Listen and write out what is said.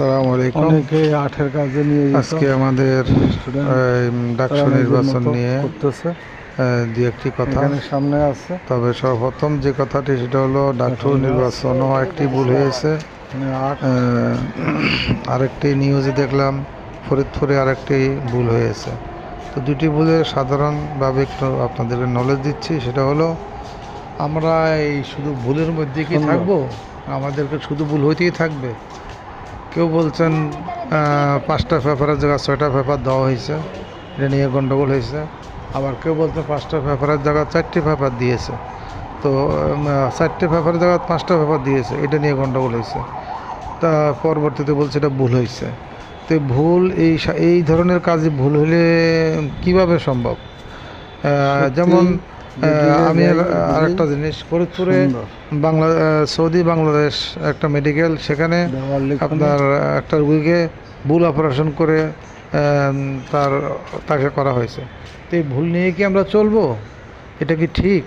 আসসালামু আলাইকুম। অনেকে আঠের কাজে নিয়ে আজকে আমাদের ডাকসু নির্বাচন নিয়ে দু একটি কথা সামনে আছে। তবে সর্বপ্রথম যে কথাটি সেটা হলো ডাকসু নির্বাচনও একটি ভুল হয়েছে। আরেকটি নিউজে দেখলাম ফরিদপুরে আরেকটি ভুল হয়েছে। তো দুটি ভুলের সাধারণভাবে একটু আপনাদেরকে নলেজ দিচ্ছি। সেটা হলো আমরা এই শুধু ভুলের মধ্যে কি থাকবো, আমাদেরকে শুধু ভুল হইতেই থাকবে। কেউ বলছেন 5টা পেপারের জায়গায় 6টা পেপার দেওয়া হয়েছে, এটা নিয়ে গণ্ডগোল হয়েছে। আবার কেউ বলছেন 5টা পেপারের জায়গায় 4টি পেপার দিয়েছে, তো 4টে পেপারের জায়গায় 5টা পেপার দিয়েছে, এটা নিয়ে গণ্ডগোল হয়েছে। তা পরবর্তীতে বলছে এটা ভুল হয়েছে। তো ভুল এই ধরনের কাজে ভুল হলে কিভাবে সম্ভব? যেমন আমি আরেকটা জিনিস, ফরিদপুরে সৌদি বাংলাদেশ একটা মেডিকেল, সেখানে আপনার একটা রোগীকে ভুল অপারেশন করে তাকে করা হয়েছে। তো এই ভুল নিয়ে কি আমরা চলবো? এটা কি ঠিক?